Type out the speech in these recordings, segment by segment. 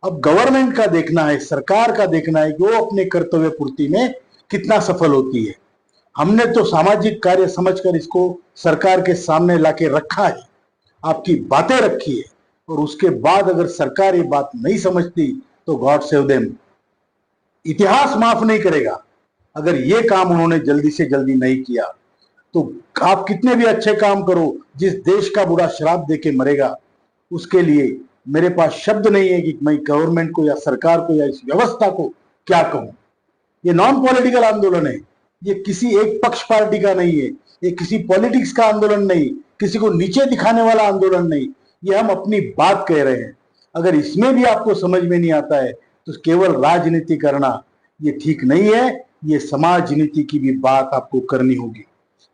अब गवर्नमेंट का देखना है, सरकार का देखना है कि वो अपने कर्तव्य पूर्ति में कितना सफल होती है। हमने तो सामाजिक कार्य समझकर इसको सरकार के सामने लाके रखा है, आपकी बातें रखी है, और उसके बाद अगर सरकार ये बात नहीं समझती तो गॉड सेव देम, इतिहास माफ नहीं करेगा। अगर ये काम उन्होंने जल्दी से जल्दी नहीं किया तो आप कितने भी अच्छे काम करो, जिस देश का बुरा श्राप देके मरेगा, उसके लिए मेरे पास शब्द नहीं है कि मैं गवर्नमेंट को या सरकार को या इस व्यवस्था को क्या कहूं। ये नॉन पॉलिटिकल आंदोलन है, ये किसी एक पक्ष पार्टी का नहीं है, ये किसी पॉलिटिक्स का आंदोलन नहीं, किसी को नीचे दिखाने वाला आंदोलन नहीं, ये हम अपनी बात कह रहे हैं। अगर इसमें भी आपको समझ में नहीं आता है तो केवल राजनीति करना ये ठीक नहीं है, ये समाज नीति की भी बात आपको करनी होगी।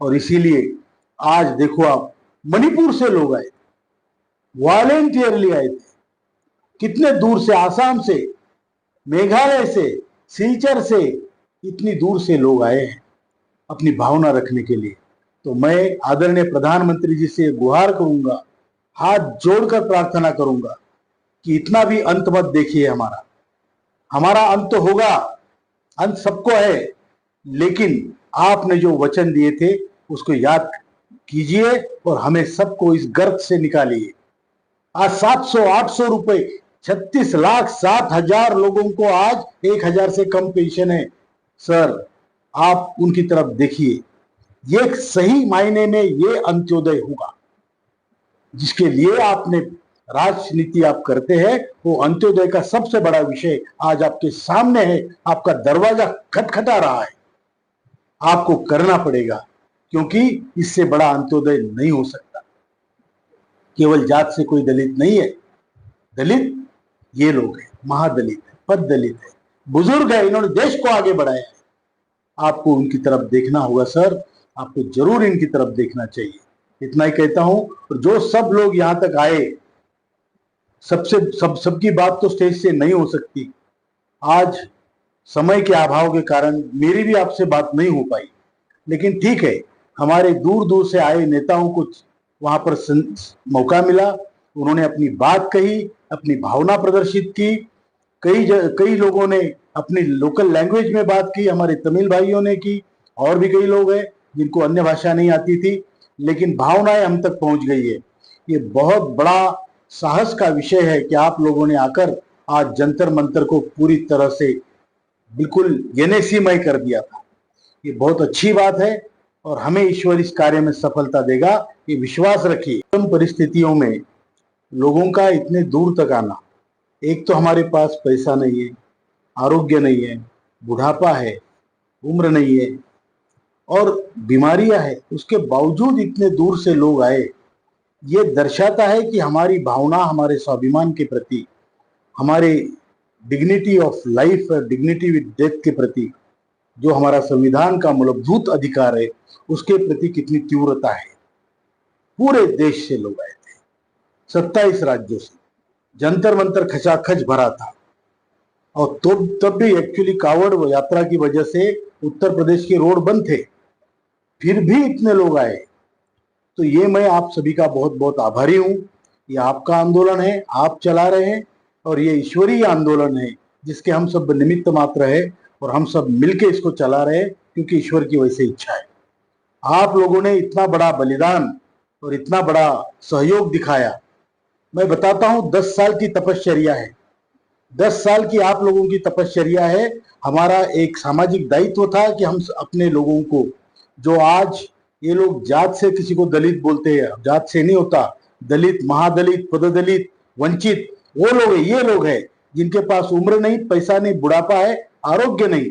और इसीलिए आज देखो, आप मणिपुर से लोग आए, वॉलेंटियरली आए थे, कितने दूर से, आसाम से, मेघालय से, सिलचर से, इतनी दूर से लोग आए हैं अपनी भावना रखने के लिए। तो मैं आदरणीय प्रधानमंत्री जी से गुहार करूंगा, हाथ जोड़कर प्रार्थना करूंगा कि इतना भी अंत मत देखिए। हमारा अंत तो होगा, अंत सबको है, लेकिन आपने जो वचन दिए थे उसको याद कीजिए और हमें सबको इस गर्त से निकालिए। आज 700-800 रुपए, 36,07,000 लोगों को आज 1,000 से कम पेंशन है। सर, आप उनकी तरफ देखिए, ये सही मायने में ये अंत्योदय होगा जिसके लिए आपने राजनीति आप करते हैं। वो अंत्योदय का सबसे बड़ा विषय आज आपके सामने है, आपका दरवाजा खटखटा रहा है, आपको करना पड़ेगा, क्योंकि इससे बड़ा अंत्योदय नहीं हो सकता। केवल जात से कोई दलित नहीं है, दलित ये लोग हैं, महादलित है, पद दलित है, बुजुर्ग है, इन्होंने देश को आगे बढ़ाया है। आपको उनकी तरफ देखना होगा सर, आपको जरूर इनकी तरफ देखना चाहिए। इतना ही कहता हूं। और जो सब लोग यहां तक आए, सबकी बात तो स्टेज से नहीं हो सकती। आज समय के अभाव के कारण मेरी भी आपसे बात नहीं हो पाई, लेकिन ठीक है, हमारे दूर दूर से आए नेताओं को वहां पर मौका मिला, उन्होंने अपनी बात कही, अपनी भावना प्रदर्शित की। कई लोगों ने अपनी लोकल लैंग्वेज में बात की, हमारे तमिल भाइयों ने की, और भी कई लोग हैं जिनको अन्य भाषा नहीं आती थी, लेकिन भावनाएं हम तक पहुंच गई है। ये बहुत बड़ा साहस का विषय है कि आप लोगों ने आकर आज जंतर मंतर को पूरी तरह से बिल्कुल एनएसीमय कर दिया था। ये बहुत अच्छी बात है और हमें ईश्वर इस कार्य में सफलता देगा, ये विश्वास रखिए। उन परिस्थितियों में लोगों का इतने दूर तक आना, एक तो हमारे पास पैसा नहीं है, आरोग्य नहीं है, बुढ़ापा है, उम्र नहीं है और बीमारियां है, उसके बावजूद इतने दूर से लोग आए, ये दर्शाता है कि हमारी भावना हमारे स्वाभिमान के प्रति, हमारे डिग्निटी ऑफ लाइफ और डिग्निटी विद डेथ के प्रति जो हमारा संविधान का मूलभूत अधिकार है, उसके प्रति कितनी तीव्रता है। पूरे देश से लोग आए थे, 27 राज्यों से, जंतर मंतर खचाखच भरा था। और तब भी एक्चुअली कावड़ यात्रा की वजह से उत्तर प्रदेश के रोड बंद थे, फिर भी इतने लोग आए। तो ये मैं आप सभी का बहुत बहुत आभारी हूं। ये आपका आंदोलन है, आप चला रहे हैं, और ये ईश्वरीय आंदोलन है जिसके हम सब निमित्त मात्र है, और हम सब मिलके इसको चला रहे हैं क्योंकि ईश्वर की वैसे इच्छा है। आप लोगों ने इतना बड़ा बलिदान और इतना बड़ा सहयोग दिखाया। मैं बताता हूं, 10 साल की तपश्चर्या है, 10 साल की आप लोगों की तपश्चर्या है। हमारा एक सामाजिक दायित्व था कि हम अपने लोगों को, जो आज ये लोग जात से किसी को दलित बोलते हैं, जात से नहीं होता, दलित, महादलित, पददलित, वंचित, वो लोग है, ये लोग हैं जिनके पास उम्र नहीं, पैसा नहीं, बुढ़ापा है, आरोग्य नहीं,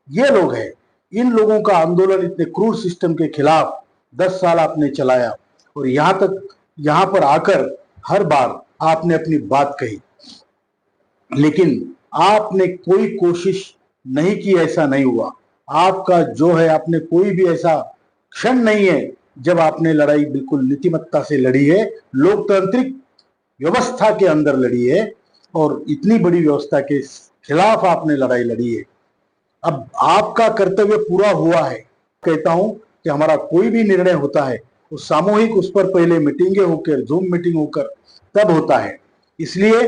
ये लोग हैं। इन लोगों का आंदोलन इतने क्रूर सिस्टम के खिलाफ 10 साल आपने चलाया, और यहां पर आकर हर बार आपने अपनी बात कही, लेकिन आपने कोई कोशिश नहीं की, ऐसा नहीं हुआ। आपका जो है, आपने कोई भी ऐसा क्षण नहीं है जब आपने लड़ाई बिल्कुल नीतिमत्ता से लड़ी है, लोकतांत्रिक व्यवस्था के अंदर लड़ी है, और इतनी बड़ी व्यवस्था के खिलाफ आपने लड़ाई लड़ी है। अब आपका कर्तव्य पूरा हुआ है। कहता हूं कि हमारा कोई भी निर्णय होता है वो सामूहिक, उस पर पहले मीटिंगें होकर, जूम मीटिंग होकर तब होता है। इसलिए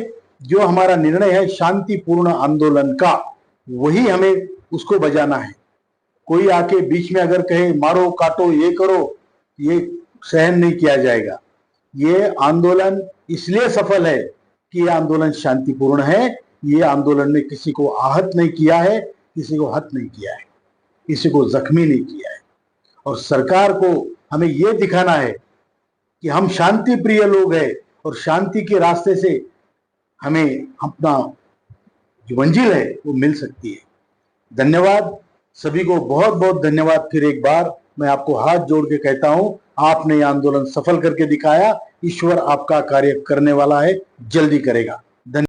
जो हमारा निर्णय है शांतिपूर्ण आंदोलन का, वही हमें उसको बजाना है। कोई आके बीच में अगर कहे मारो काटो ये करो, ये सहन नहीं किया जाएगा। ये आंदोलन इसलिए सफल है कि ये आंदोलन शांतिपूर्ण है। ये आंदोलन में किसी को आहत नहीं किया है, किसी को हत नहीं किया है, किसी को जख्मी नहीं किया है। और सरकार को हमें ये दिखाना है कि हम शांति प्रिय लोग हैं और शांति के रास्ते से हमें अपना जो मंजिल है वो मिल सकती है। धन्यवाद सभी को, बहुत बहुत धन्यवाद। फिर एक बार मैं आपको हाथ जोड़ के कहता हूं, आपने ये आंदोलन सफल करके दिखाया। ईश्वर आपका कार्य करने वाला है, जल्दी करेगा।